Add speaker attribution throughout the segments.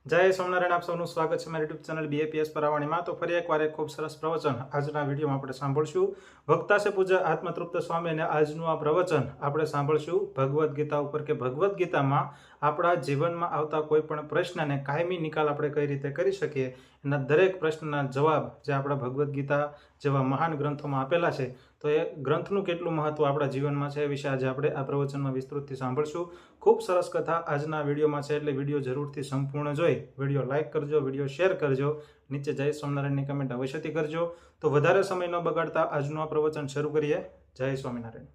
Speaker 1: જય સ્વામિનારાયણ, આપ સૌનું સ્વાગત છે મારી યુટ્યુબ ચેનલ BAPS પરાવાણીમાં। તો ફરી એકવાર એક ખૂબ સરસ પ્રવચન આજના વિડીયોમાં આપણે સાંભળશું। વક્તા છે પૂજ્ય આત્મતૃપ્ત સ્વામી અને આજનું આ પ્રવચન આપણે સાંભળશું ભગવદ્ ગીતા ઉપર કે ભગવદ્ ગીતામાં આપણા જીવનમાં આવતા કોઈ પણ પ્રશ્નને કાયમી નિકાલ આપણે કઈ રીતે કરી શકીએ, એના દરેક પ્રશ્નના જવાબ જે આપણા ભગવદ્ ગીતા જેવા મહાન ગ્રંથોમાં આપેલા છે, તો એ ગ્રંથનું કેટલું મહત્વ આપણા જીવનમાં છે એ વિશે આજે આપણે આ પ્રવચનમાં વિસ્તૃતથી સાંભળશું। ખૂબ સરસ કથા આજના વિડીયોમાં છે, એટલે વિડીયો જરૂરથી સંપૂર્ણ જોઈ વિડીયો લાઇક કરજો, વિડીયો શેર કરજો, નીચે જય સ્વામિનારાયણની કમેન્ટ અવશ્યથી કરજો। તો વધારે સમય ન બગાડતા આજનું આ પ્રવચન શરૂ કરીએ। જય સ્વામિનારાયણ।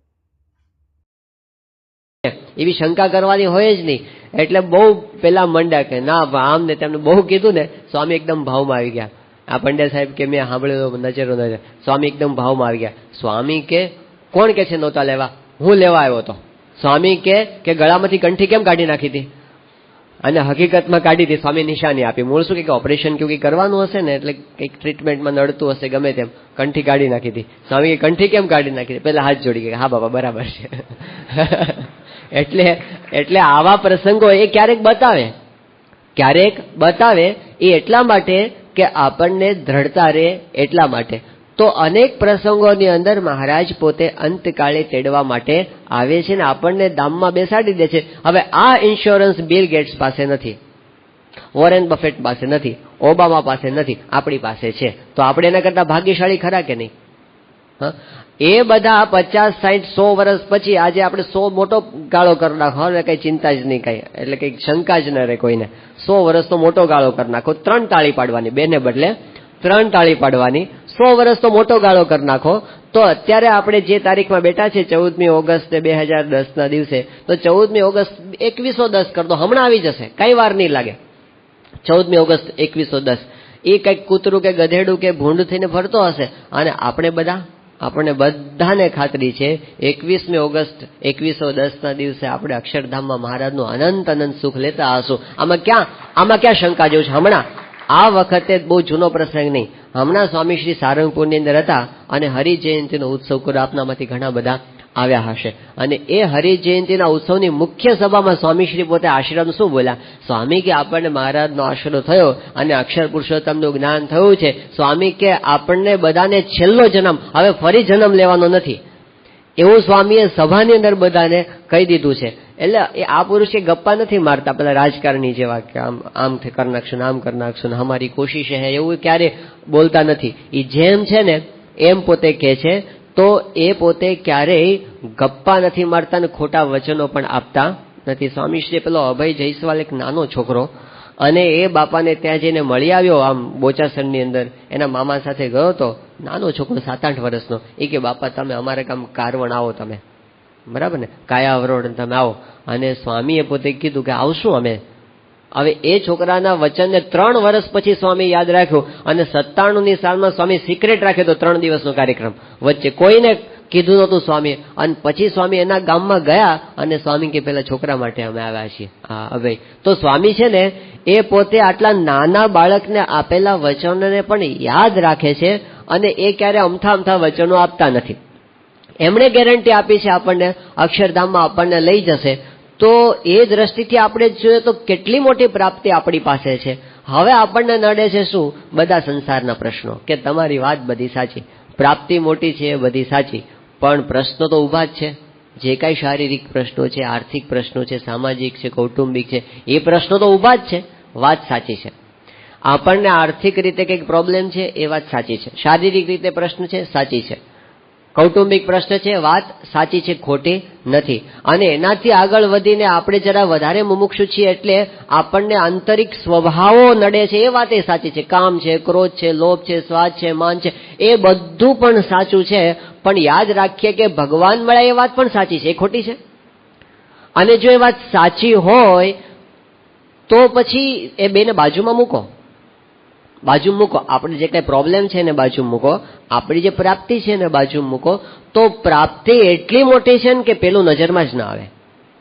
Speaker 2: એવી શંકા કરવાની હોય જ નહીં, એટલે બહુ પેલા મંડ્યા કે ના આમ ને તેમને બહુ કીધું ને, સ્વામી એકદમ ભાવમાં આવી ગયા। આ પંડ્યા સાહેબ કે મેં સાંભળ્યો નજરો નજર, સ્વામી એકદમ ભાવમાં આવી ગયા। સ્વામી કે કોણ કે છે નહોતા લેવા? હું લેવા આવ્યો હતો। સ્વામી કે ગળામાંથી કંઠી કેમ કાઢી નાખી હતી? અને હકીકતમાં કાઢી હતી, સ્વામી નિશાની આપી। મૂળ શું કે ઓપરેશન કેવું કરવાનું હશે ને, એટલે કંઈક ટ્રીટમેન્ટમાં નડતું હશે, ગમે તેમ કંઠી કાઢી નાખી હતી। સ્વામી કંઠી કેમ કાઢી નાખી હતી? પેલા હાથ જોડી ગયા, હા બાબા બરાબર છે। એટલે આવા પ્રસંગો એ ક્યારેક બતાવે એ એટલા માટે કે આપણને દ્રઢતા રહે એટલા માટે। તો અનેક પ્રસંગોની અંદર મહારાજ પોતે અંતકાળે તેડવા માટે આવે છે ને આપણને દામમાં બેસાડી દે છે। હવે આ ઇન્સ્યોરન્સ બિલ ગેટ્સ પાસે નથી, વોરેન બફેટ પાસે નથી, ઓબામા પાસે નથી, આપણી પાસે છે। તો આપણે એના કરતા ભાગ્યશાળી ખરા કે નહીં? હા, એ બધા 50, 60, 100 વર્ષ પછી આજે આપણે 100 મોટો ગાળો કરી નાખો ને કઈ ચિંતા જ નહીં, કઈ એટલે કઈ શંકા જ ન રહે કોઈને। 100 વર્ષનો મોટો ગાળો કરી નાખો, 3 તાળી પાડવાની, 2 ને બદલે 3 તાળી પાડવાની। 100 વર્ષ તો મોટો ગાળો કરી નાખો, તો અત્યારે આપણે જે તારીખમાં બેઠા છે 14મી ઓગસ્ટ 2010 ના દિવસે, તો 14મી ઓગસ્ટ 2110 કર દો, હમણાં આવી જશે, કઈ વાર નહીં લાગે। 14મી ઓગસ્ટ 2110 એ કંઈક કૂતરું કે ગધેડું કે ભૂંડ થઈને ફરતો હશે, અને આપણને બધાને ખાતરી છે 21મી ઓગસ્ટ 2110 ના દિવસે આપણે અક્ષરધામમાં મહારાજનું અનંત સુખ લેતા હશું। આમાં ક્યાં શંકા જેવું છે? હમણાં આ વખતે બહુ જૂનો પ્રસંગ નહીં, હમણાં સ્વામી શ્રી સારંગપુરની અંદર હતા અને હરિજયંતિનો ઉત્સવ કુરાપનામાંથી ઘણા બધા આવ્યા હશે, અને એ હરિજયંતિના ઉત્સવની મુખ્ય સભામાં સ્વામીશ્રી પોતે આશીર્વાદ શું બોલ્યા? સ્વામી કે આપણને મહારાજનો આશરો થયો અને અક્ષર પુરુષોત્તમનું જ્ઞાન થયું છે। સ્વામી કે આપણને બધાને છેલ્લો જન્મ, હવે ફરી જન્મ લેવાનો નથી, એવું સ્વામીએ સભાની અંદર બધાને કહી દીધું છે। એટલે એ આ પુરુષે ગપ્પા નથી મારતા પેલા રાજકારણી જેવા કે આમ કરી નાખશું, આમ કરી નાખશું, અમારી કોશિશ હે, એવું ક્યારે બોલતા નથી। એ જેમ છે ને એમ પોતે કહે છે। તો એ પોતે ક્યારેય ગપ્પા નથી મારતા ને ખોટા વચનો પણ આપતા નથી। સ્વામીશ્રી પેલો અભય જયસ્વાલ એક નાનો છોકરો, અને એ બાપાને ત્યાં જઈને મળી આવ્યો, આમ બોચાસણની અંદર એના મામા સાથે ગયો તો, નાનો છોકરો 7-8 વર્ષનો, એ કે બાપા તમે અમારે ગામ કારવણ આવો, તમે બરાબર ને કાયાવરોડ તમે આવો। અને સ્વામીએ પોતે કીધું કે આવશું અમે। હવે એ છોકરાના વચનને 3 વર્ષ પછી સ્વામી યાદ રાખ્યું, અને 97ની સાલમાં સ્વામી સિક્રેટ રાખ્યો તો 3 દિવસનો કાર્યક્રમ, વચ્ચે કોઈને કીધું નહોતું સ્વામી। અને પછી સ્વામી એના ગામમાં ગયા અને સ્વામી કે પેલા છોકરા માટે અમે આવ્યા છીએ। હા હવે તો સ્વામી છે ને એ પોતે આટલા નાના બાળકને આપેલા વચનોને પણ યાદ રાખે છે, અને એ ક્યારે અમથા વચનો આપતા નથી। એમણે ગેરંટી આપી છે આપણને અક્ષરધામમાં આપણને લઈ જશે। તો એ દ્રષ્ટિથી આપણે જોઈએ તો કેટલી મોટી પ્રાપ્તિ આપણી પાસે છે। હવે આપણને નડે છે શું? બધા સંસારના પ્રશ્નો, કે તમારી વાત બધી સાચી, પ્રાપ્તિ મોટી છે બધી સાચી, પણ પ્રશ્નો તો ઊભા જ છે। જે કાંઈ શારીરિક પ્રશ્નો છે, આર્થિક પ્રશ્નો છે, સામાજિક છે, કૌટુંબિક છે, એ પ્રશ્નો તો ઊભા જ છે, વાત સાચી છે। આપણને આર્થિક રીતે કંઈક પ્રોબ્લેમ છે એ વાત સાચી છે, શારીરિક રીતે પ્રશ્ન છે સાચી છે, કૌટુંબિક પ્રશ્ન છે વાત સાચી છે, ખોટી નથી। અને એનાથી આગળ વધીને આપણે જરા વધારે મુમુક્ષુ છીએ, એટલે આપણને આંતરિક સ્વભાવો નડે છે એ વાત એ સાચી છે, કામ છે, ક્રોધ છે, લોભ છે, સ્વાદ છે, માન છે, એ બધું પણ સાચું છે। પણ યાદ રાખીએ કે ભગવાન મળ્યા એ વાત પણ સાચી છે, એ ખોટી છે? અને જો એ વાત સાચી હોય તો પછી એ બેને બાજુમાં મૂકો, આપણે જે કઈ પ્રોબ્લેમ છે ને બાજુ મૂકો, આપણી જે પ્રાપ્તિ છે ને બાજુ મૂકો। તો પ્રાપ્તિ એટલી મોટી છે ને કે પેલું નજરમાં જ ના આવે,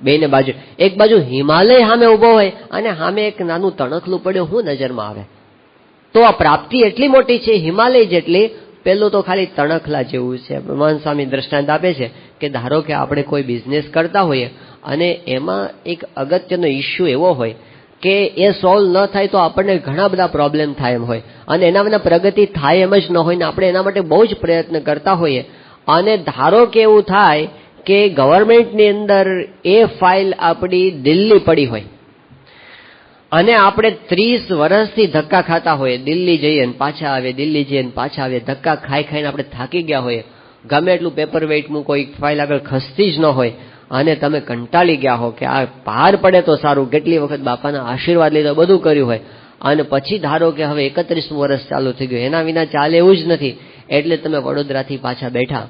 Speaker 2: બેને બાજુ, એક બાજુ હિમાલય સામે ઉભો હોય અને સામે એક નાનું તણખલું પડ્યું, હું નજરમાં આવે? તો આ પ્રાપ્તિ એટલી મોટી છે હિમાલય જેટલી, પેલું તો ખાલી તણખલા જેવું છે। મહાન સ્વામી દ્રષ્ટાંત આપે છે કે ધારો કે આપણે કોઈ બિઝનેસ કરતા હોઈએ અને એમાં એક અગત્યનો ઇસ્યુ એવો હોય કે એ સોલ્વ ન થાય તો આપણને ઘણા બધા પ્રોબ્લેમ થાય એમ હોય, અને એના વિના પ્રગતિ થાય એમ જ ન હોય ને આપણે એના માટે બહુ જ પ્રયત્ન કરતા હોઈએ. અને ધારો કે એવું થાય કે ગવર્મેન્ટની અંદર એ ફાઇલ આપણી દિલ્હી પડી હોય અને આપણે 30 વર્ષથી ધક્કા ખાતા હોઈએ, દિલ્હી જઈએ ને પાછા આવે, દિલ્હી જઈએ ને પાછા આવે, ધક્કા ખાઈ ખાઈને આપણે થાકી ગયા હોઈએ, ગમે એટલું પેપર વેઇટ મૂકો, એક ફાઇલ આગળ ખસતી જ ન હોય અને તમે કંટાળી ગયા હો કે આ પાર પડે તો સારું, કેટલી વખત બાપાના આશીર્વાદ લીધો, બધું કર્યું હોય, અને પછી ધારો કે હવે 31મું વર્ષ ચાલુ થઈ ગયું, એના વિના ચાલે એવું જ નથી, એટલે તમે વડોદરાથી પાછા બેઠા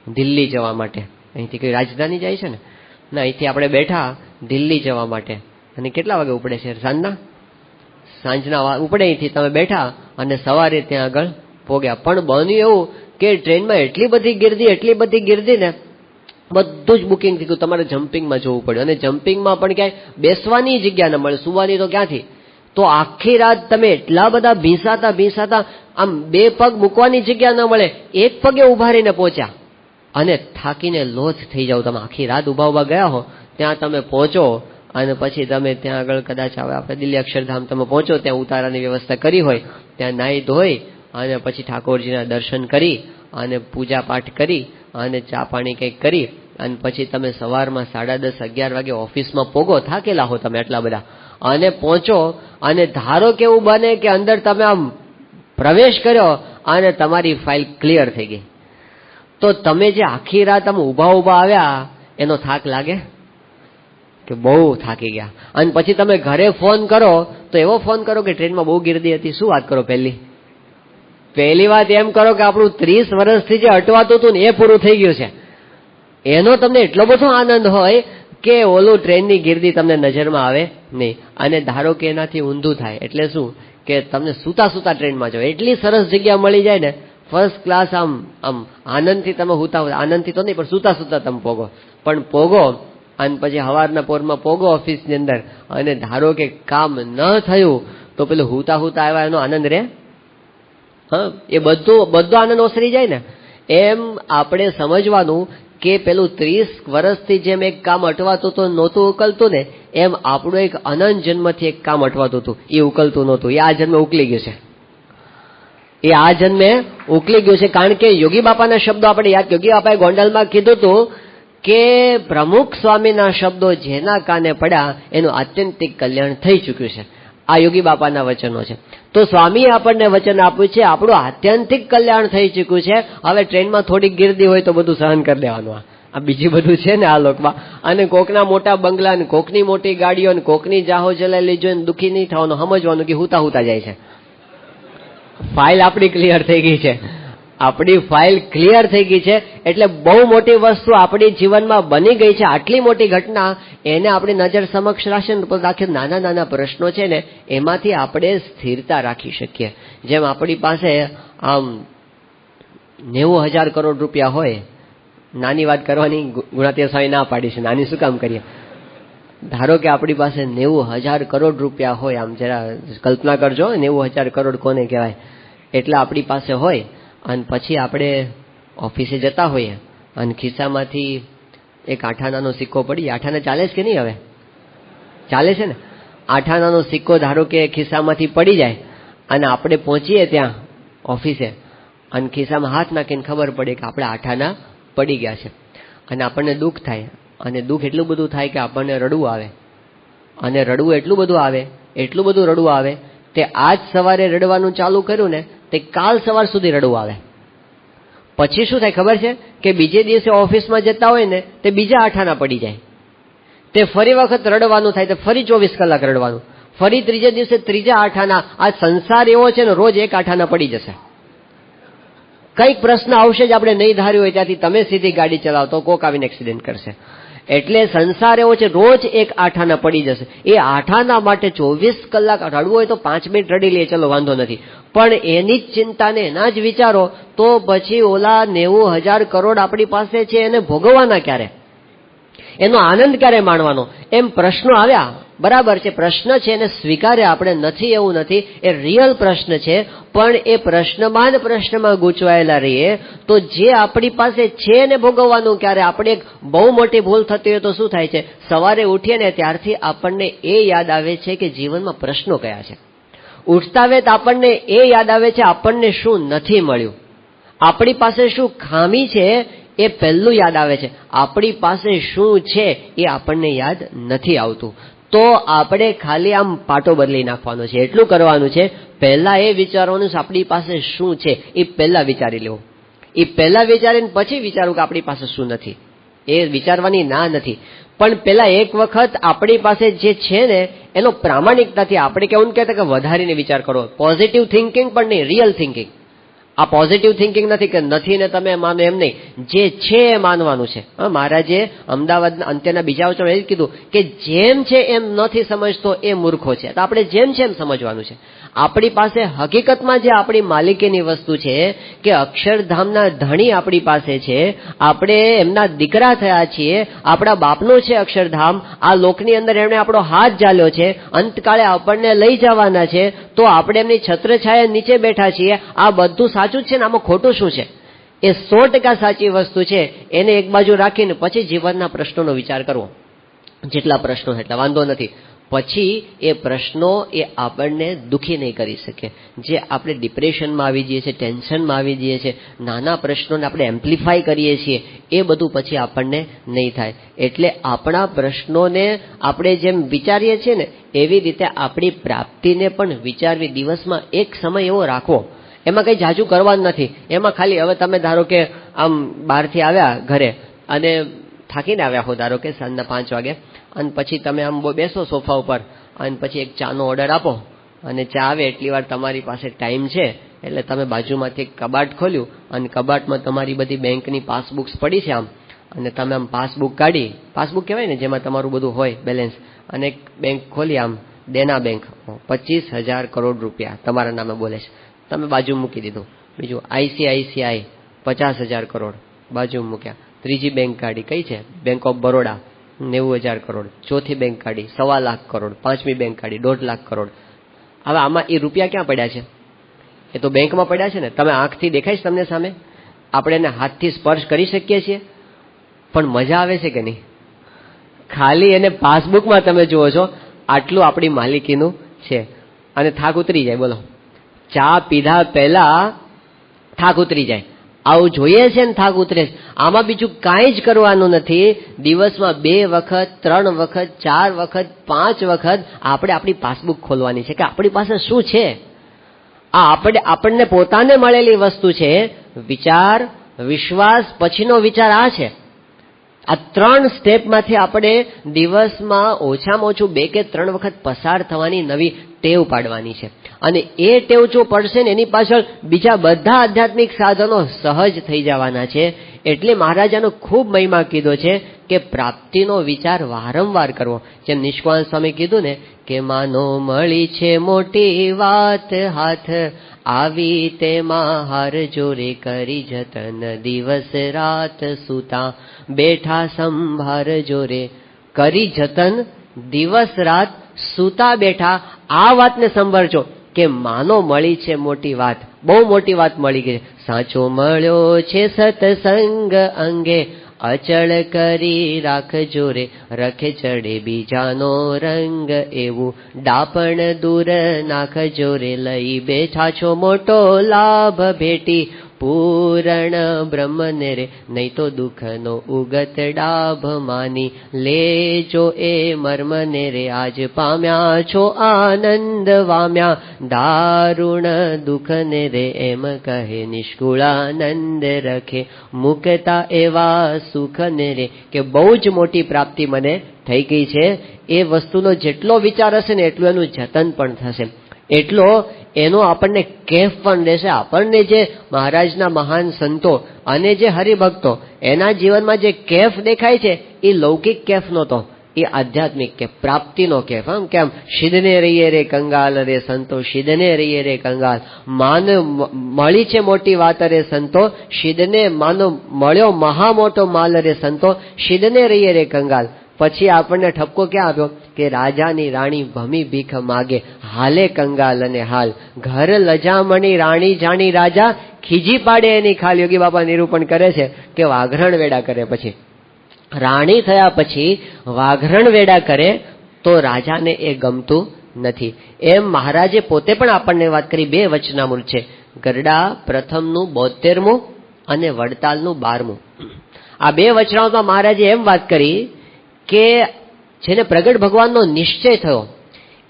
Speaker 2: દિલ્હી જવા માટે. અહીંથી કઈ રાજધાની જાય છે ને ના, અહીંથી આપણે બેઠા દિલ્હી જવા માટે. અને કેટલા વાગે ઉપડે છે? સાંજના ઉપડે અહીંથી, તમે બેઠા અને સવારે ત્યાં આગળ પોગ્યા. પણ બન્યું એવું કે ટ્રેનમાં એટલી બધી ગીર્દી ને બધું જ બુકિંગ થઈ ગયું, તમારે જમ્પિંગમાં જવું પડ્યું, અને જમ્પિંગમાં પણ ક્યાંય બેસવાની જગ્યા ન મળે, સુવાની તો ક્યાંથી. તો આખી રાત તમે એટલા બધા ભીંસાતા આમ 2 પગ મૂકવાની જગ્યા ન મળે, 1 પગે ઉભા રહીને પહોંચ્યા અને થાકીને લોથ થઈ જાવ. તમે આખી રાત ઉભા ગયા હો, ત્યાં તમે પહોંચો અને પછી તમે ત્યાં આગળ કદાચ આવે આપણે દિલ્હી અક્ષરધામ તમે પહોંચો, ત્યાં ઉતારાની વ્યવસ્થા કરી હોય, ત્યાં નાહી ધોઈ અને પછી ઠાકોરજીના દર્શન કરી અને પૂજા પાઠ કરી અને ચા પાણી કંઈક કરી અને પછી તમે સવારમાં 10:30 11 વાગે ઓફિસમાં પોગો, થાકેલા હો તમે એટલા બધા, અને પહોંચો અને ધારો કે એવું બને કે અંદર તમે આમ પ્રવેશ કર્યો અને તમારી ફાઇલ ક્લિયર થઈ ગઈ, તો તમે જે આખી રાત આમ ઊભા આવ્યા એનો થાક લાગે કે બહુ થાકી ગયા. અને પછી તમે ઘરે ફોન કરો તો એવો ફોન કરો કે ટ્રેનમાં બહુ ગીર્દી હતી. શું વાત કરો? પહેલી વાત એમ કરો કે આપણું 30 વર્ષથી જે અટવાતું હતું ને એ પૂરું થઈ ગયું છે, એનો તમને એટલો બધો આનંદ હોય કે ઓલું ટ્રેનની ગીર્દી તમને નજરમાં આવે નહીં. અને ધારો કે એનાથી ઊંધું થાય એટલે શું કે તમને સુતા ટ્રેનમાં જાઓ, એટલી સરસ જગ્યા મળી જાય ને, ફર્સ્ટ ક્લાસ, આમ આનંદથી તમે આનંદથી તો નહીં પણ સુતા તમે પોગો અને પછી સવારના પોરમાં પોગો ઓફિસની અંદર, અને ધારો કે કામ ન થયું તો પેલું હુતા આવ્યા એનો આનંદ રહે? હા, એ બધો આનંદ ઓસરી જાય ને. એમ આપણે સમજવાનું કે પેલું 30 વર્ષથી જેમ એક કામ અટવાતું તો નહોતું ઉકલતું ને, એમ આપણું એક અનંત જન્મથી એક કામ અટવાતું હતું, એ ઉકલતું નહોતું, એ આ જન્મે ઉકલી ગયું છે. કારણ કે યોગી બાપાના શબ્દો આપણે યાદ, યોગી બાપાએ ગોંડલમાં કીધું હતું કે પ્રમુખ સ્વામીના શબ્દો જેના કાને પડ્યા એનું આત્યંતિક કલ્યાણ થઈ ચૂક્યું છે. આ યોગી બાપાના વચનો છે. તો સ્વામીએ આપણને વચન આપ્યું છે, આપણું આત્યંતિક કલ્યાણ થઈ ચૂક્યું છે. હવે ટ્રેનમાં થોડીક ગીર્દી હોય તો બધું સહન કરી લેવાનું. આ બીજું બધું છે ને આ લોકમાં. અને કોકના મોટા બંગલા ને કોકની મોટી ગાડીઓ ને કોકની જાહો જલાલી જોઈને દુઃખી નહીં થવાનું, સમજવાનું કે હુતા જાય છે. ફાઇલ આપણી ક્લિયર થઈ ગઈ છે. એટલે બહુ મોટી વસ્તુ આપણી જીવનમાં બની ગઈ છે. આટલી મોટી ઘટના એને આપણી નજર સમક્ષ રાખે, નાના પ્રશ્નો છે ને એમાંથી આપણે સ્થિરતા રાખી શકીએ. જેમ આપણી પાસે આમ 90,000 કરોડ રૂપિયા હોય, નાની વાત કરવાની ગુણાતીય સ્વામી ના પાડી છે, નાની શું કામ કરીએ. ધારો કે આપણી પાસે 90,000 કરોડ રૂપિયા હોય, આમ જરા કલ્પના કરજો, 90,000 કરોડ કોને કહેવાય. એટલે આપણી પાસે હોય અને પછી આપણે ઓફિસે જતા હોઈએ અને ખિસ્સામાંથી એક 8 આનાનો સિક્કો પડી, 8 આના ચાલે છે કે નહીં? હવે ચાલે છે ને. 8 આનાનો સિક્કો ધારો કે ખિસ્સામાંથી પડી જાય અને આપણે પહોંચીએ ત્યાં ઓફિસે અને ખિસ્સામાં હાથ નાખીને ખબર પડે કે આપણે 8 આના પડી ગયા છે, અને આપણને દુઃખ થાય. અને દુઃખ એટલું બધું થાય કે આપણને રડવું આવે, અને રડવું એટલું બધું રડવું આવે તે આજ સવારે રડવાનું ચાલુ કર્યું ને તે કાલ સવાર સુધી રડવું આવે. પછી શું થાય ખબર છે કે બીજે દિવસે ઓફિસમાં જતા હોય ને તે બીજા 8 આના પડી જાય, તે ફરી વખત રડવાનું થાય, તે ફરી 24 કલાક રડવાનું, ફરી ત્રીજે દિવસે ત્રીજા 8 આના. આ સંસાર એવો છે ને, રોજ એક 8 આના પડી જશે. કંઈક પ્રશ્ન આવશે જ આપણે નહીં ધાર્યું હોય ત્યાંથી. તમે સીધી ગાડી ચલાવતો કોક આવીને એક્સિડન્ટ કરશે. એટલે સંસાર એવો છે, રોજ એક 8 આના પડી જશે. એ 8 આના માટે 24 કલાક રડવું હોય તો 5 મિનિટ રડી લઈએ, ચલો વાંધો નથી, પણ એની જ ચિંતાને એના જ વિચારો તો પછી ઓલા 90,000 કરોડ આપણી પાસે છે એને ભોગવવાના ક્યારે, એનો આનંદ ક્યારે માણવાનો? એમ પ્રશ્નો આવ્યા, બરાબર છે, પ્રશ્ન છે એને સ્વીકારે આપણે, નથી એવું નથી, એ રિયલ પ્રશ્ન છે. પણ એ પ્રશ્નમાં ને પ્રશ્નમાં ગૂંચવાયેલા રહીએ તો જે આપણી પાસે છે ને ભોગવવાનું, ક્યારે આપણે એક બહુ મોટી ભૂલ થતી હોય તો શું થાય છે, સવારે ઉઠીએ ને ત્યારથી આપણને એ યાદ આવે છે કે જીવનમાં પ્રશ્નો કયા છે. ઉઠતા વેત આપણને એ યાદ આવે છે આપણને શું નથી મળ્યું, આપણી પાસે શું ખામી છે એ પહેલું યાદ આવે છે. આપણી પાસે શું છે એ આપણને યાદ નથી આવતું. તો આપણે ખાલી આમ પાટો બદલી નાખવાનો છે. એટલું કરવાનું છે, પહેલા એ વિચારવાનું છે આપણી પાસે શું છે એ પહેલા વિચારી લેવું. એ પહેલા વિચારીને પછી વિચારવું કે આપણી પાસે શું નથી. એ વિચારવાની ના નથી, પણ પેલા એક વખત આપણી પાસે જે છે ને એનો પ્રામાણિકતાથી આપણે કેવું કહેતા કે વધારીને વિચાર કરો. પોઝિટિવ થિંકિંગ પણ નહીં, રિયલ થિંકિંગ. આ પોઝિટિવ થિંકિંગ નથી કે નથી ને તમે માનો એમ નહીં, જે છે એ માનવાનું છે. મહારાજે અમદાવાદના અંત્યના બીજા વચનમાં એ જ કીધું કે જેમ છે એમ નથી સમજતો એ મૂર્ખો છે. તો આપણે જેમ છે એમ સમજવાનું છે. આપણી પાસે હકીકતમાં જે આપણી માલિકીની વસ્તુ છે કે અક્ષરધામના ધણી આપણી પાસે છે, આપણે એમના દીકરા થયા છીએ, આપણા બાપનું છે અક્ષરધામ, આ લોકની અંદર એમણે આપણો હાથ ઝાલ્યો છે, અંતકાળે આપણને લઈ જવાના છે, તો આપણે એમની છત્રછાયા નીચે બેઠા છીએ. આ બધું સાચું જ છે ને આમાં ખોટું શું છે? એ 100% સાચી વસ્તુ છે. એને એક બાજુ રાખીને પછી જીવનના પ્રશ્નોનો વિચાર કરવો. જેટલા પ્રશ્નો એટલા વાંધો નથી. પછી એ પ્રશ્નો એ આપણને દુઃખી નહીં કરી શકે. જે આપણે ડિપ્રેશનમાં આવી જઈએ છીએ, ટેન્શનમાં આવી જઈએ છીએ, નાના પ્રશ્નોને આપણે એમ્પ્લિફાય કરીએ છીએ, એ બધું પછી આપણને નહીં થાય. એટલે આપણા પ્રશ્નોને આપણે જેમ વિચારીએ છીએ ને એવી રીતે આપણી પ્રાપ્તિને પણ વિચારવી. દિવસમાં એક સમય એવો રાખવો, એમાં કંઈ જાજુ કરવાનું નથી. એમાં ખાલી હવે તમે ધારો કે આમ બહારથી આવ્યા ઘરે અને થાકીને આવ્યા હો, ધારો કે સાંજના 5 વાગે, અને પછી તમે આમ બેસો સોફા ઉપર અને પછી એક ચાનો ઓર્ડર આપો અને ચા આવે એટલી વાર તમારી પાસે ટાઈમ છે એટલે તમે બાજુમાંથી એક કબાટ ખોલ્યું અને કબાટમાં તમારી બધી બેંકની પાસબુક્સ પડી છે આમ, અને તમે આમ પાસબુક કાઢી, પાસબુક કહેવાય ને જેમાં તમારું બધું હોય બેલેન્સ, અને એક બેંક ખોલી આમ દેના બેંક, 25,000 કરોડ રૂપિયા તમારા નામે બોલે છે, તમે બાજુ મૂકી દીધું. બીજું ICICI 50,000 કરોડ બાજુ મૂક્યા. ત્રીજી બેંક કાઢી, કઈ છે? Bank of Baroda 90,000 crore. ચોથી બેંક કાઢી 1.25 લાખ કરોડ. પાંચમી બેંક કાઢી 1.5 લાખ કરોડ. હવે આમાં એ રૂપિયા ક્યાં પડ્યા છે? એ તો બેંકમાં પડ્યા છે ને. તમે આંખથી દેખાય છે તમને સામે? આપણે એને હાથથી સ્પર્શ કરી શકીએ છીએ, પણ મજા આવે છે કે નહીં? ખાલી એને પાસબુકમાં તમે જુઓ છો આટલું આપણી માલિકીનું છે અને થાક ઉતરી જાય. બોલો, ચા પીધા પહેલા થાક ઉતરી જાય. આવું જોઈએ છે ને થાક ઉતરે છે. આમાં બીજું કાંઈ જ કરવાનું નથી. દિવસમાં 2 વખત, 3 વખત, 4 વખત, 5 વખત આપણે આપણી પાસબુક ખોલવાની છે કે આપણી પાસે શું છે. આ આપણને પોતાને મળેલી વસ્તુ છે. વિચાર, વિશ્વાસ, પછીનો વિચાર આ છે. આ 3 સ્ટેપમાંથી આપણે દિવસમાં ઓછામાં ઓછું 2 કે 3 વખત પસાર થવાની નવી ટેવ પાડવાની છે. અને એ ટેવ જો પડશે ને એની પાછળ બીજા બધા આધ્યાત્મિક સાધનો સહજ થઈ જવાના છે. એટલે મહારાજાનો ખૂબ મહિમા કીધો છે કે પ્રાપ્તિનો વિચાર વારંવાર કરવો. જેમ નિષ્કાળ સ્વામી કીધું ને કે માનો મળી છે મોટી વાત હાથ, આવી તેમાં હાર જોરે કરી જતન, દિવસ રાત સૂતા બેઠા સંભાર જોરે. કરી જતન, દિવસ રાત સૂતા બેઠા. આ વાતને સંભાળજો કે માનો મળી છે મોટી વાત, બહુ મોટી વાત મળી ગઈ. સાચો મળ્યો છે સત્સંગ અંગે, અચળ કરી રાખજો રે, રખે ચડે બીજાનો રંગ, એવું ડાપણ દૂર નાખજો રે, લઈ બેઠા છો મોટો લાભ ભેટી, પૂરણ બ્રહ્મને રે, નહીં તો દુઃખનો ઉગત ડાભ માની, લેજો એ મર્મને રે, આજ પામ્યા છો આનંદ વામ્યા, દારૂણ દુઃખને રે, એમ કહે નિષ્કુળાનંદ રખે, મુકતા એવા સુખને રે. કે બહુ જ મોટી પ્રાપ્તિ મને થઈ ગઈ છે. એ વસ્તુનો જેટલો વિચાર હશે ને એટલું એનું જતન પણ થશે, એટલો એનો આપણને કેફ પણ રહેશે. આપણને જે મહારાજના મહાન સંતો અને જે હરિભક્તો એના જીવનમાં જે કેફ દેખાય છે એ લૌકિક કેફ નહોતો, એ આધ્યાત્મિક કેફ, પ્રાપ્તિનો કેફ. આમ કેમ શિદને રહીએ રે કંગાલ રે સંતો, શિદને રહીએ રે કંગાલ. માન મળી છે મોટી વાત રે સંતો, શિદને માનો મળ્યો મહા મોટો માલ રે સંતો, શિદને રહીએ રે કંગાલ. પછી આપણને ઠપકો ક્યાં આપ્યો કે રાજાની રાણી ભમી ભીખ માગે, હાલે કંગાલ અને હાલ, ઘર લજામણી રાણી જાણી રાજા, ખીજી પાડે એની ખાલ. યોગી બાપા નિરૂપણ કરે છે કે વાઘરણ વેડા કરે, પછી રાણી થયા પછી વાઘરણ વેડા કરે તો રાજાને એ ગમતું નથી. એમ મહારાજે પોતે પણ આપણને વાત કરી. 2 વચનામૃત છે, ગરડા પ્રથમનું 72મું અને વડતાલનું 12મું. આ 2 વચનામૃતમાં મહારાજે એમ વાત કરી કે જેને પ્રગટ ભગવાનનો નિશ્ચય થયો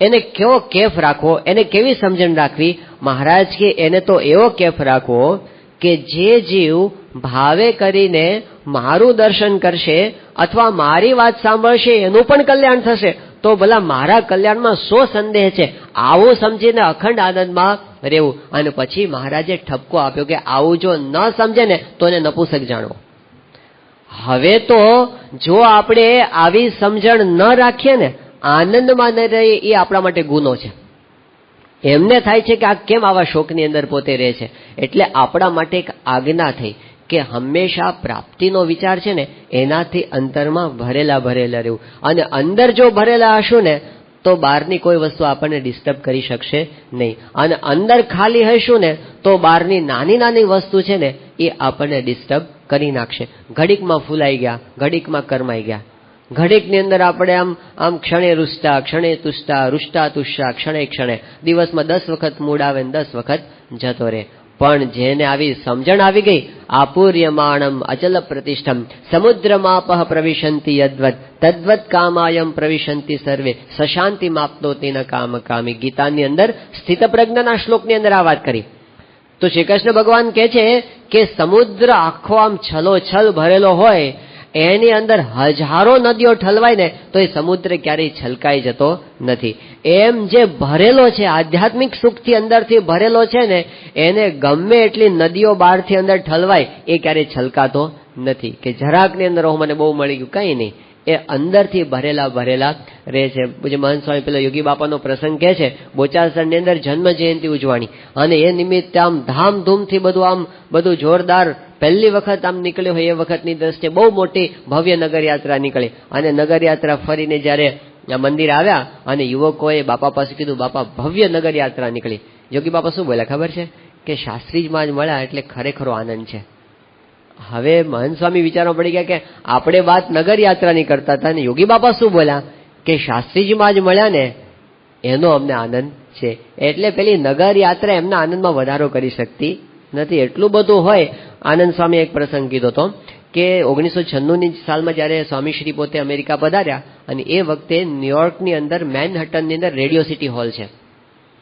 Speaker 2: એને કેવો કેફ રાખવો, એને કેવી સમજણ રાખવી. મહારાજ કે એને તો એવો કેફ રાખવો કે જે જીવ ભાવે કરીને મારું દર્શન કરશે અથવા મારી વાત સાંભળશે એનું પણ કલ્યાણ થશે તો ભલા મારા કલ્યાણમાં શો સંદેહ છે. આવું સમજીને અખંડ આનંદમાં રહેવું. અને પછી મહારાજે ઠપકો આપ્યો કે આવું જો ન સમજે ને તો એને નપુસક જાણવો. હવે તો જો આપણે આવી સમજણ ન રાખીએ ને, આનંદમાં ન રહીએ, એ આપણા માટે ગુનો છે. એમને થાય છે કે આ કેમ આવા શોકની અંદર પોતે રહે છે. એટલે આપણા માટે એક આજ્ઞા થઈ કે હંમેશા પ્રાપ્તિનો વિચાર છે ને એનાથી અંતરમાં ભરેલા ભરેલા રહેવું. અને અંદર જો ભરેલા હશું ને તો બહારની કોઈ વસ્તુ આપણને ડિસ્ટર્બ કરી શકશે નહીં. અને અંદર ખાલી હશું ને તો બહારની નાની નાની વસ્તુ છે ને એ આપણને ડિસ્ટર્બ કરી નાખશે. ઘડીકમાં ફૂલાઈ ગયા, ઘડીકમાં કરમાઈ ગયા. ઘડીકની અંદર આપણે આમ ક્ષણે રૂષ્ટા, ક્ષણે તુષ્ટા, રૂષ્ટા તુષ્ટા, ક્ષણે ક્ષણે, દિવસમાં 10 વખત મૂડ આવે ને 10 વખત જતો રહે. પણ જેને આવી સમજણ આવી ગઈ, આપૂર્યમાણમ અચલ પ્રતિષ્ઠમ સમુદ્રમાપહ પ્રવિશંતિ યદ્વત તદ્વત કામાયમ પ્રવિશંતિ સર્વે સશાંતિ માપ્નોતિ ન કામ કામી. ગીતાની અંદર સ્થિત પ્રજ્ઞાના શ્લોકની અંદર આ વાત કરી. તો શ્રી કૃષ્ણ ભગવાન કહે છે કે સમુદ્ર આખો આમ છલોછલ ભરેલો હોય, એની અંદર હજારો નદીઓ ઠલવાય ને તો એ સમુદ્ર ક્યારેય છલકાઈ જતો નથી. એમ જે ભરેલો છે, આધ્યાત્મિક સુખથી અંદરથી ભરેલો છે ને, એને ગમે એટલી નદીઓ બહારથી અંદર ઠલવાય એ ક્યારેય છલકાતો નથી કે જરાકની અંદર મને બહુ મળી ગયું, કંઈ નહીં. એ અંદરથી ભરેલા ભરેલા રહે છે. પૂજ્ય મહંત સ્વામી પેલો યોગી બાપાનો પ્રસંગ કહે છે, બોચાસણની અંદર જન્મ જયંતિ ઉજવાણી અને એ નિમિત્તે આમ ધામધૂમથી બધું જોરદાર પહેલી વખત આમ નીકળ્યો હોય એ વખતની દ્રષ્ટિએ બહુ મોટી ભવ્ય નગરયાત્રા નીકળી. અને નગરયાત્રા ફરીને જ્યારે મંદિર આવ્યા અને યુવકોએ બાપા પાસે કીધું, બાપા ભવ્ય નગરયાત્રા નીકળી. યોગી બાપા શું બોલ્યા ખબર છે કે શાસ્ત્રીજમાં જ મળ્યા એટલે ખરેખરો આનંદ છે. હવે મહંત સ્વામી વિચારવા પડી ગયા કે આપણે વાત નગરયાત્રાની કરતા હતા ને યોગી બાપા શું બોલ્યા કે શાસ્ત્રીજીમાં જ મળ્યા ને એનો અમને આનંદ છે. એટલે પેલી નગરયાત્રા એમના આનંદમાં વધારો કરી શકતી નથી. એટલું બધું હોય. આનંદ સ્વામી એક પ્રસંગ કીધો હતો કે 1996ની સાલમાં જ્યારે સ્વામીશ્રી પોતે અમેરિકા પધાર્યા અને એ વખતે ન્યુયોર્કની અંદર મેનહટનની અંદર રેડિયો સિટી હોલ છે,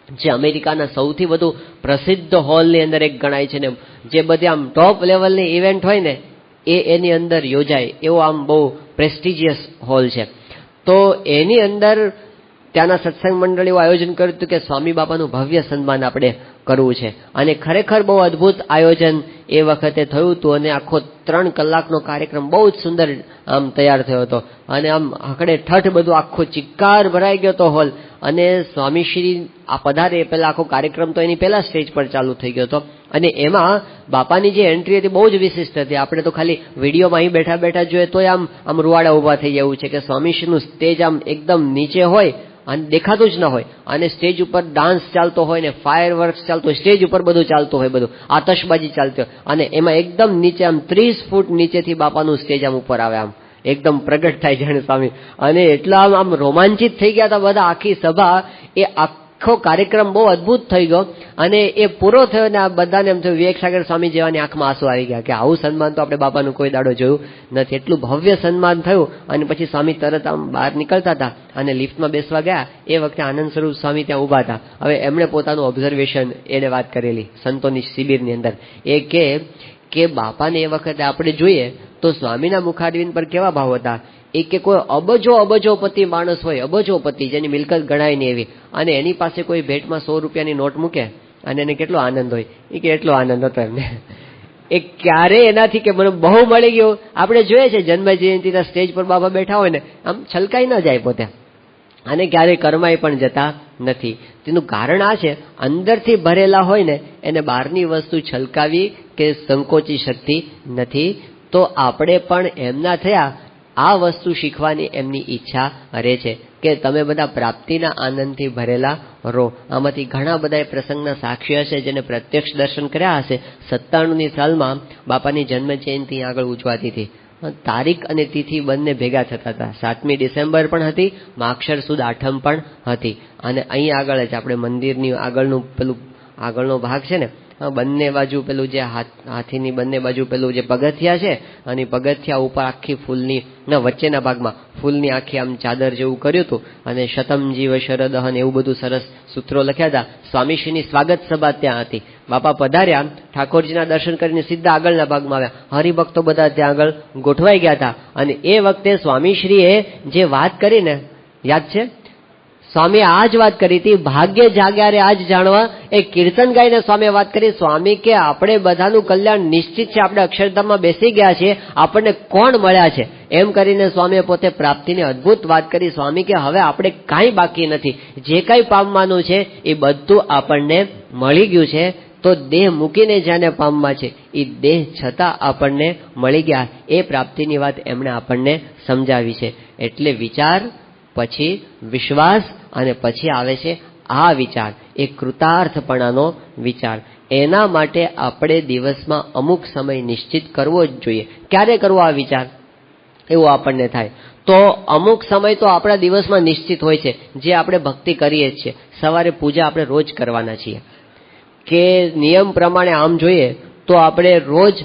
Speaker 2: જે અમેરિકાના સૌથી વધુ પ્રસિદ્ધ હોલની અંદર એક ગણાય છે ને, જે બધી આમ ટોપ લેવલની ઇવેન્ટ હોય ને એની અંદર યોજાય એવો આમ બહુ પ્રેસ્ટિજિયસ હોલ છે. તો એની અંદર ત્યાંના સત્સંગ મંડળીઓ આયોજન કર્યું હતું કે સ્વામી બાપાનું ભવ્ય સન્માન આપણે કરવું છે. અને ખરેખર બહુ અદ્ભુત આયોજન એ વખતે થયું હતું. અને આખો 3 કલાકનો કાર્યક્રમ બહુ જ સુંદર આમ તૈયાર થયો હતો. અને આમ હકડે ઠઠ બધું આખો ચિક્કાર ભરાઈ ગયો હતો હોલ. અને સ્વામીશ્રી આ પધારે પહેલા આખો કાર્યક્રમ તો એની પહેલા સ્ટેજ પર ચાલુ થઈ ગયો હતો. અને એમાં બાપાની જે એન્ટ્રી હતી બહુ જ વિશિષ્ટ હતી. આપણે તો ખાલી વિડીયોમાં અહીં બેઠા બેઠા જોઈએ તો આમ રૂવાડા ઊભા થઈ જવું છે કે સ્વામીશ્રીનું સ્ટેજ આમ એકદમ નીચે હોય અને દેખાતું જ ન હોય, અને સ્ટેજ ઉપર ડાન્સ ચાલતો હોય ને ફાયર વર્ક્સ ચાલતો હોય, સ્ટેજ ઉપર બધું ચાલતું હોય, બધું આતશબાજી ચાલતી હોય, અને એમાં એકદમ નીચે આમ 30 ફૂટ નીચેથી બાપાનું સ્ટેજ આમ ઉપર આવે, આમ એકદમ પ્રગટ થાય જાણે સ્વામી. અને એટલા આમ રોમાંચિત થઈ ગયા હતા બધા. આખી સભા એ આખો કાર્યક્રમ બહુ અદભુત થઈ ગયો. અને એ પૂરો થયો ને આ બધાને એમ થયું વિવેક સાગર સ્વામી જેવાની આંખમાં આંસુ આવી ગયા કે આવું સન્માન તો આપણે બાપાનું કોઈ દાડો જોયું નથી. એટલું ભવ્ય સન્માન થયું. અને પછી સ્વામી તરત આમ બહાર નીકળતા હતા અને લિફ્ટમાં બેસવા ગયા એ વખતે આનંદ સ્વરૂપ સ્વામી ત્યાં ઊભા હતા. હવે એમણે પોતાનું ઓબ્ઝર્વેશન એને વાત કરેલી સંતોની શિબિરની અંદર. એ કે બાપાને એ વખતે આપણે જોઈએ તો સ્વામીના મુખારવિંદ પર કેવા ભાવ હતા. એ કે કોઈ અબજોપતિ માણસ હોય, અબજોપતિ જેની મિલકત ગણાય નહીં એવી, અને એની પાસે કોઈ ભેટમાં 100 રૂપિયાની નોટ મૂકે અને એને કેટલો આનંદ હોય. એ કે એટલો આનંદ હતો એમને. એ ક્યારે એનાથી કે મને બહુ મળી ગયું. આપણે જોઈએ છે જન્મ જયંતિના સ્ટેજ પર બાબા બેઠા હોય ને આમ છલકાઈ ન જાય પોતે, અને ક્યારેય કરમાઈ પણ જતા નથી. તેનું કારણ આ છે, અંદરથી ભરેલા હોય ને એને બહારની વસ્તુ છલકાવી કે સંકોચી શકતી નથી. તો આપણે પણ એમના થયા આ વસ્તુ શીખવાની એમની ઈચ્છા રહે છે કે તમે બધા પ્રાપ્તિના આનંદથી ભરેલા રહો. આમાંથી ઘણા બધા પ્રસંગના સાક્ષી હશે જેને પ્રત્યક્ષ દર્શન કર્યા હશે. 97ની સાલમાં બાપાની જન્મ જયંતિ આગળ ઉજવાતી હતી. તારીખ અને તિથિ બંને ભેગા થતા હતા. 7મી ડિસેમ્બર પણ હતી, માક્ષર સુદ આઠમ પણ હતી. અને અહીં આગળ જ આપણે મંદિરની આગળનું પેલું આગળનો ભાગ છે ને, બંને બાજુ પેલું જે હાથીની બંને બાજુ પેલું જે પગથિયા છે, અને પગથિયા ઉપર આખી ફૂલની વચ્ચેના ભાગમાં ફૂલની આખી આમ ચાદર જેવું કર્યું હતું, અને શતમજીવ શરદહન એવું બધું સરસ સૂત્રો લખ્યા હતા. સ્વામીશ્રીની સ્વાગત સભા ત્યાં હતી. બાપા પધાર્યા, ઠાકોરજીના દર્શન કરીને સીધા આગળના ભાગમાં આવ્યા. હરિભક્તો બધા ત્યાં આગળ ગોઠવાઈ ગયા હતા. અને એ વખતે સ્વામીશ્રીએ જે વાત કરીને યાદ છે, સ્વામી આ જ વાત કરી હતી, ભાગ્ય જાગ્યા રે આજ જાણવા. એ કીર્તન ગાઈને સ્વામીએ વાત કરી, સ્વામી કે આપણે બધાનું કલ્યાણ નિશ્ચિત છે, આપણે અક્ષરધામમાં બેસી ગયા છીએ, આપણને કોણ મળ્યા છે એમ કરીને સ્વામીએ પોતે પ્રાપ્તિની અદ્ભુત વાત કરી. સ્વામી કે હવે આપણે કાંઈ બાકી નથી, જે કાંઈ પામવાનું છે એ બધું આપણને મળી ગયું છે. તો દેહ મૂકીને જેને પામવા છે એ દેહ છતાં આપણને મળી ગયા. એ પ્રાપ્તિની વાત એમણે આપણને સમજાવી છે. એટલે વિચાર, પછી વિશ્વાસ, અને પછી આવે છે આ વિચાર, એ કૃતાર્થપણાનો વિચાર. એના માટે આપણે દિવસમાં અમુક સમય નિશ્ચિત કરવો જ જોઈએ. ક્યારે કરવો આ વિચાર એવું આપણને થાય તો અમુક સમય તો આપણા દિવસમાં નિશ્ચિત હોય છે, જે આપણે ભક્તિ કરીએ છીએ. સવારે પૂજા આપણે રોજ કરવાના છીએ, કે નિયમ પ્રમાણે આમ જોઈએ તો આપણે રોજ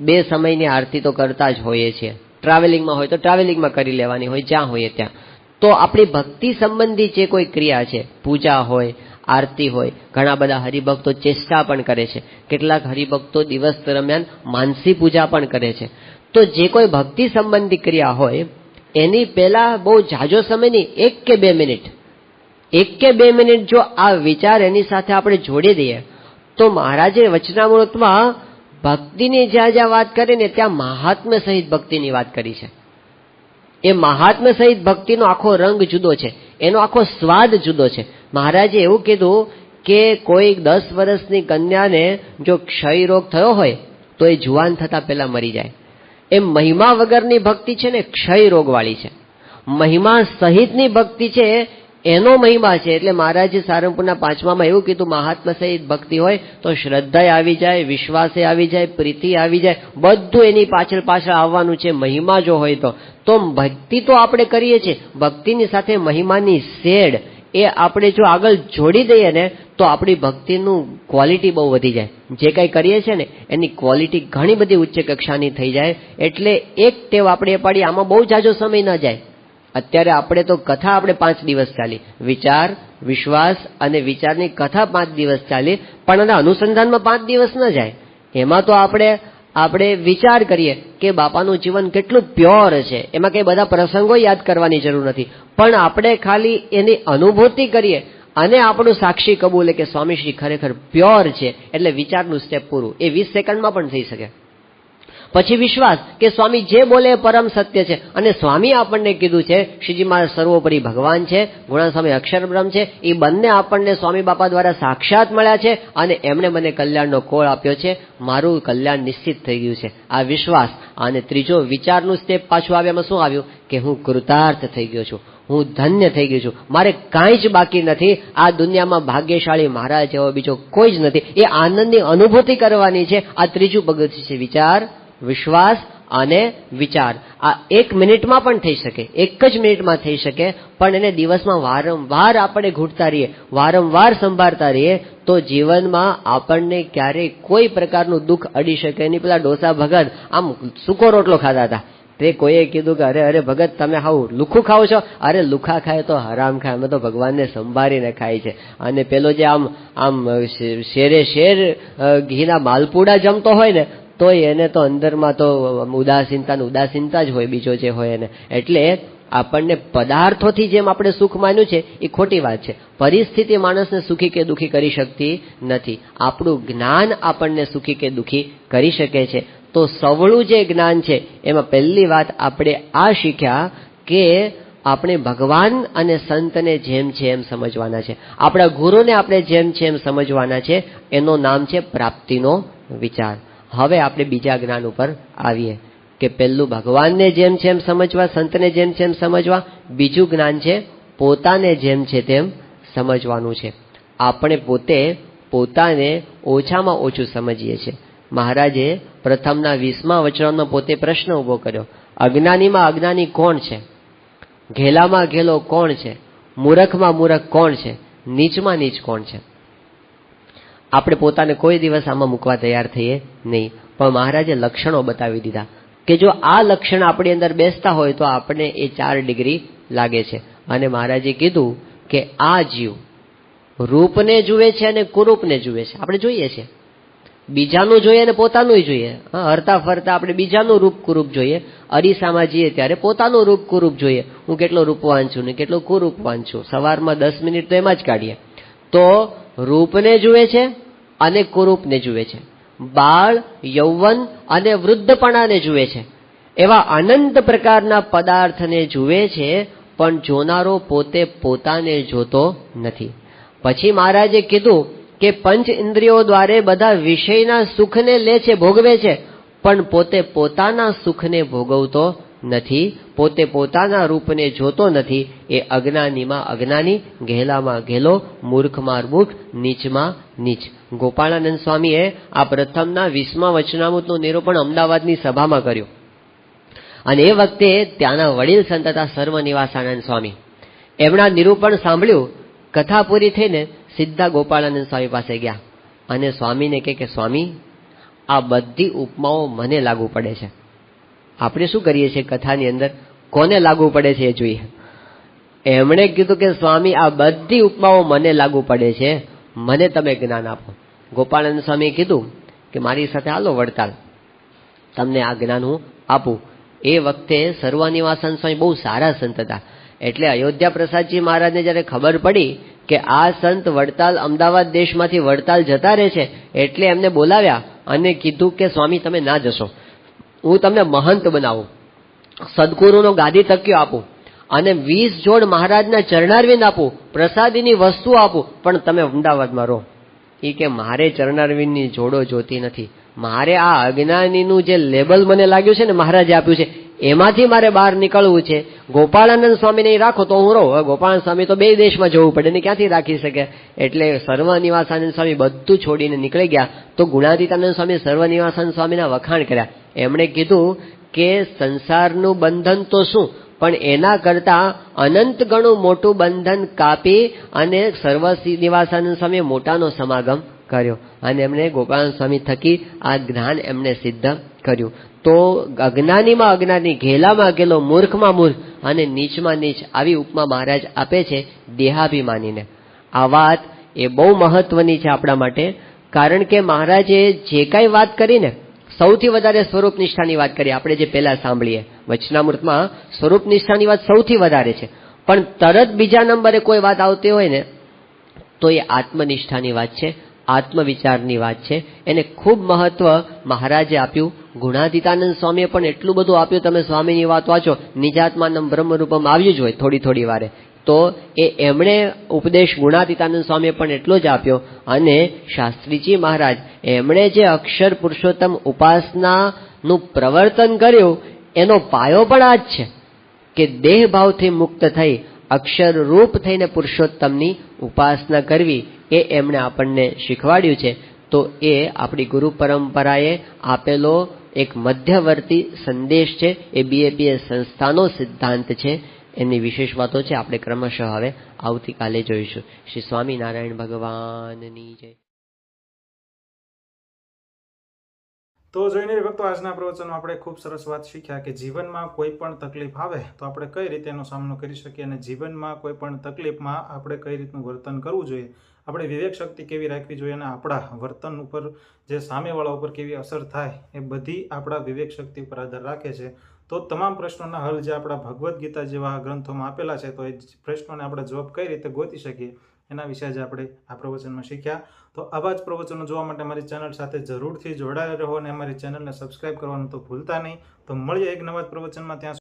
Speaker 2: 2 સમયની આરતી તો કરતા જ હોઈએ છીએ. ટ્રાવેલિંગમાં હોય તો ટ્રાવેલિંગમાં કરી લેવાની હોય, જ્યાં હોઈએ ત્યાં. તો આપણી ભક્તિ સંબંધી જે કોઈ ક્રિયા છે, પૂજા હોય, આરતી હોય, ઘણા બધા હરિભક્તો ચેષ્ટા પણ કરે છે. કેટલાક હરિભક્તો દિવસ દરમિયાન માનસી પૂજા પણ કરે છે. તો જે કોઈ ભક્તિ સંબંધી ક્રિયા હોય એની પહેલા બહુ ઝાઝો સમય નહીં, 1 કે 2 મિનિટ, 1 કે 2 મિનિટ જો આ વિચાર એની સાથે આપણે જોડી દઈએ તો મહારાજે વચનામૃતમાં ભક્તિની જ્યાં જ્યાં વાત કરી ને ત્યાં મહાત્મ્ય સહિત ભક્તિની વાત કરી છે. એ મહાત્મ્ય સહિત ભક્તિનો આખો રંગ જુદો છે, એનો આખો સ્વાદ જુદો છે. મહારાજે એવું કીધું કે કોઈ 10 વર્ષની કન્યાને જો ક્ષય રોગ થયો હોય તો એ જુવાન થતા પહેલા મરી જાય. એ મહિમા વગરની ભક્તિ છે ને ક્ષય રોગવાળી છે. મહિમા સહિતની ભક્તિ છે એનો મહિમા છે. એટલે મહારાજે સારંગપુરના 5મામાં એવું કીધું, મહાત્મ્ય સહિત ભક્તિ હોય તો શ્રદ્ધા આવી જાય, વિશ્વાસે આવી જાય, પ્રીતિ આવી જાય, બધું એની પાછળ પાછળ આવવાનું છે. મહિમા જો હોય તો ભક્તિ તો આપણે કરીએ છીએ, ભક્તિની સાથે મહિમાની શેડ એ આપણે જો આગળ જોડી દઈએ ને તો આપણી ભક્તિનું ક્વોલિટી બહુ વધી જાય. જે કંઈ કરીએ છીએ ને એની ક્વોલિટી ઘણી બધી ઉચ્ચ કક્ષાની થઈ જાય. એટલે એક ટેવ આપણે એ પાડીએ, આમાં બહુ જાજો સમય ન જાય. અત્યારે આપણે તો કથા આપણે 5 દિવસ ચાલી, વિચાર, વિશ્વાસ અને વિચારની કથા 5 દિવસ ચાલી, પણ એના અનુસંધાનમાં 5 દિવસ ન જાય. એમાં તો આપણે વિચાર કરીએ કે બાપાનું જીવન કેટલું પ્યોર છે, એમાં કંઈ બધા પ્રસંગો યાદ કરવાની જરૂર નથી, પણ આપણે ખાલી એની અનુભૂતિ કરીએ અને આપણું સાક્ષી કબૂલે કે સ્વામીશ્રી ખરેખર પ્યોર છે, એટલે વિચારનું સ્ટેપ પૂરું. એ 20 સેકન્ડમાં પણ થઈ શકે. પછી વિશ્વાસ કે સ્વામી જે બોલે એ પરમ સત્ય છે. અને સ્વામી આપણને કીધું છે, શ્રીજી મહારાજ સર્વોપરી ભગવાન છે, ગુણા સ્વામી અક્ષર બ્રહ્મ છે, એ બંને આપણને સ્વામી બાપા દ્વારા સાક્ષાત મળ્યા છે અને એમણે મને કલ્યાણનો કોળ આપ્યો છે. મારું કલ્યાણ નિશ્ચિત થઈ ગયું છે. આ વિશ્વાસ. અને ત્રીજો વિચારનું સ્ટેપ પાછું આવ્યામાં શું આવ્યું કે હું કૃતાર્થ થઈ ગયો છું, હું ધન્ય થઈ ગયો છું, મારે કાંઈ જ બાકી નથી. આ દુનિયામાં ભાગ્યશાળી મહારાજ જેવો બીજો કોઈ જ નથી. એ આનંદની અનુભૂતિ કરવાની છે. આ ત્રીજું પગથિયું છે, વિચાર, વિશ્વાસ અને વિચાર. આ 1 મિનિટમાં પણ થઈ શકે, 1 જ મિનિટમાં થઈ શકે, પણ એને દિવસમાં વારંવાર આપણે ઘૂંટતા રહીએ, વારંવાર સંભાળતા રહીએ તો જીવનમાં આપણને ક્યારેય કોઈ પ્રકારનું દુઃખ અડી શકે નહીં. પેલા ડોસા ભગત આમ સૂકો રોટલો ખાતા હતા, તે કોઈએ કીધું કે અરે ભગત તમે હાવ લુખું ખાઓ છો. અરે લુખા ખાય તો હરામ ખાય, અમે તો ભગવાનને સંભાળીને ખાય છે. અને પેલો જે આમ શેરે શેર ઘીના માલપુડા જમતો હોય ને તો એને તો અંદરમાં તો ઉદાસીનતા જ હોય, બીજો જે હોય એને. એટલે આપણને પદાર્થોથી જેમ આપણે સુખ માન્યું છે એ ખોટી વાત છે. પરિસ્થિતિ માણસને સુખી કે દુઃખી કરી શકતી નથી. આપણું જ્ઞાન આપણને સુખી કે દુઃખી કરી શકે છે. તો સવળું જે જ્ઞાન છે એમાં પહેલી વાત આપણે આ શીખ્યા કે આપણે ભગવાન અને સંતને જેમ છે એમ સમજવાના છે, આપણા ગુરુને આપણે જેમ છે એમ સમજવાના છે. એનું નામ છે પ્રાપ્તિનો વિચાર. હવે આપણે બીજા જ્ઞાન ઉપર આવીએ કે પહેલું ભગવાનને જેમ છે એમ સમજવા, સંતને જેમ છે એમ સમજવા, બીજું જ્ઞાન છે પોતાને જેમ છે તેમ સમજવાનું છે. આપણે પોતે પોતાને ઓછામાં ઓછું સમજીએ છીએ. મહારાજે પ્રથમના 20મા વચનમાં પોતે પ્રશ્ન ઉભો કર્યો, અજ્ઞાનીમાં અજ્ઞાની કોણ છે? ઘેલામાં ઘેલો કોણ છે? મૂરખમાં મૂરખ કોણ છે? નીચમાં નીચ કોણ છે? આપણે પોતાને કોઈ દિવસ આમાં મૂકવા તૈયાર થઈએ નહીં, પણ મહારાજે લક્ષણો બતાવી દીધા કે જો આ લક્ષણ આપણી અંદર બેસતા હોય તો આપણે એ 4 ડિગ્રી લાગે છે. અને મહારાજે કીધું કે આ જીવ રૂપને જુએ છે અને કુરૂપને જુએ છે. આપણે જોઈએ છે, બીજાનું જોઈએ અને પોતાનું જોઈએ. હરતા ફરતા આપણે બીજાનું રૂપ કુરૂપ જોઈએ, અરીસામાં જઈએ ત્યારે પોતાનું રૂપ કુરૂપ જોઈએ. હું કેટલો રૂપવાન છું ને કેટલો કુરૂપવાન છું, સવારમાં 10 મિનિટ તો એમાં જ કાઢીએ. તો રૂપને જુએ છે અને કુરૂપને જુએ છે, બાળ, યૌવન અને વૃદ્ધપણાને જુએ છે. એવા અનંત પ્રકારના પદાર્થને જુએ છે, પણ જોનારો પોતે પોતાને જોતો નથી. પછી મહારાજે કીધું કે પંચ ઇન્દ્રિયો દ્વારે બધા વિષયના સુખને લે છે, ભોગવે છે, પણ પોતે પોતાના સુખને ભોગવતો નથી, પોતે પોતાના રૂપને જોતો નથી. એ અજ્ઞાનીમાં અજ્ઞાની, ઘેલામાં ઘેલો, મૂર્ખમાં મૂર્ખ, નીચમાં નીચ. ગોપાળાનંદ સ્વામીએ આ પ્રથમના 20મા વચનામૃતનું નિરૂપણ અમદાવાદની સભામાં કર્યું. અને એ વખતે ત્યાંના વડીલ સંત હતા સર્વનિવાસાનંદ સ્વામી. એમના નિરૂપણ સાંભળ્યું, કથા પૂરી થઈને સીધા ગોપાળાનંદ સ્વામી પાસે ગયા અને સ્વામીને કે સ્વામી, આ બધી ઉપમાઓ મને લાગુ પડે છે. આપણે શું કરીએ છીએ કથાની અંદર, કોને લાગુ પડે છે એ જોઈએ. એમણે કીધું કે સ્વામી, આ બધી ઉપમાઓ મને લાગુ પડે છે, મને તમે જ્ઞાન આપો. ગોપાળાનંદ સ્વામીએ કીધું કે મારી સાથે હાલો વડતાલ, તમને આ જ્ઞાન હું આપું. એ વખતે સર્વનિવાસન સ્વામી બહુ સારા સંત હતા. એટલે અયોધ્યા પ્રસાદજી મહારાજને જ્યારે ખબર પડી કે આ સંત વડતાલ, અમદાવાદ દેશમાંથી વડતાલ જતા રહે છે, એટલે એમને બોલાવ્યા અને કીધું કે સ્વામી તમે ના જશો, હું તમને મહંત બનાવું, સદગુરુનો ગાદી તક્યો આપું અને 20 જોડ મહારાજના ચરણારવિંદ આપું, પ્રસાદીની વસ્તુ આપું, પણ તમે અમદાવાદમાં રહો. એ કે મારે ચરણારવિંદની જોડો જોતી નથી, મારે આ અજ્ઞાનીનું જે લેબલ મને લાગ્યું છે ને મહારાજે આપ્યું છે, એમાંથી મારે બહાર નીકળવું છે. ગોપાળાનંદ સ્વામીને રાખો તો હું રહું. ગોપાળાનંદ સ્વામી તો 2 દેશમાં જવું પડે ને ક્યાંથી રાખી શકે. એટલે સર્વનિવાસાનંદ સ્વામી બધું છોડીને નીકળી ગયા. તો ગુણાતીતાનંદ સ્વામી સર્વનિવાસાનંદ સ્વામીના વખાણ કર્યા. એમણે કીધું કે સંસારનું બંધન તો શું, પણ એના કરતા અનંત ગણું મોટું બંધન કાપી અને સર્વનિવાસાનંદ સ્વામીએ મોટાનો સમાગમ કર્યો. અને એમણે ગોપાળાનંદ સ્વામી થકી આ જ્ઞાન એમને સિદ્ધ કર્યું. તો અજ્ઞાનીમાં અજ્ઞાની, ઘેલામાં ઘેલો, મૂર્ખમાં મૂર્ખ અને નીચમાં નીચ, આવી ઉપમા મહારાજ આપે છે દેહાભિમાનીને. આ વાત એ બહુ મહત્વની છે આપણા માટે, કારણ કે મહારાજે જે કાંઈ વાત કરીને સૌથી વધારે સ્વરૂપ નિષ્ઠાની વાત કરી. આપણે જે પહેલા સાંભળીએ વચનામૃતમાં સ્વરૂપ નિષ્ઠાની વાત સૌથી વધારે છે, પણ તરત બીજા નંબરે કોઈ વાત આવતી હોય ને તો એ આત્મનિષ્ઠાની વાત છે, આત્મવિચારની વાત છે. એને ખૂબ મહત્વ મહારાજે આપ્યું. ગુણાતીતાનંદ સ્વામીએ પણ એટલું બધું આપ્યું. તમે સ્વામીની વાત વાંચો, નિજાત્માનમ બ્રહ્મરૂપમ આવ્યું જ હોય થોડી થોડી વારે, તો એ એમણે ઉપદેશ ગુણાતીતાનંદ સ્વામીએ પણ એટલો જ આપ્યો. અને શાસ્ત્રીજી મહારાજ એમણે જે અક્ષર પુરુષોત્તમ ઉપાસનાનું પ્રવર્તન કર્યું, એનો પાયો પણ આ જ છે કે દેહ ભાવથી મુક્ત થઈ અક્ષર રૂપ થઈને પુરુષોત્તમની ઉપાસના કરવી, એ એમણે આપણને શીખવાડ્યું છે. તો એ આપણી ગુરુ પરંપરાએ આપેલો એક મધ્યવર્તી સંદેશ છે. એ BAPS સંસ્થાનો સિદ્ધાંત છે. એની વિશેષ વાતો છે, આપણે ક્રમશઃ હવે આવતીકાલે જોઈશું. શ્રી સ્વામિનારાયણ ભગવાનની જય.
Speaker 1: તો જોઈને ભક્તો, આજના પ્રવચનમાં આપણે ખૂબ સરસ વાત શીખ્યા કે જીવનમાં કોઈ પણ તકલીફ આવે તો આપણે કઈ રીતે એનો સામનો કરી શકીએ, અને જીવનમાં કોઈ પણ તકલીફમાં આપણે કઈ રીતનું વર્તન કરવું જોઈએ, આપણે વિવેક શક્તિ કેવી રાખવી જોઈએ, અને આપણા વર્તન ઉપર જે સામેવાળા ઉપર કેવી અસર થાય, એ બધી આપણા વિવેક શક્તિ ઉપર આધાર રાખે છે. તો તમામ પ્રશ્નોના હલ જે આપણા ભગવદ્ ગીતા જેવા ગ્રંથોમાં આપેલા છે, તો એ પ્રશ્નોને આપણે જવાબ કઈ રીતે ગોતી શકીએ એના વિશે આજે આપણે આ પ્રવચનમાં શીખ્યા. તો આવા જ પ્રવચનો જોવા માટે અમારી ચેનલ સાથે જરૂરથી જોડાયેલા રહો અને અમારી ચેનલને સબસ્ક્રાઇબ કરવાનું તો ભૂલતા નહીં. તો મળીએ એક નવા પ્રવચનમાં. ત્યાં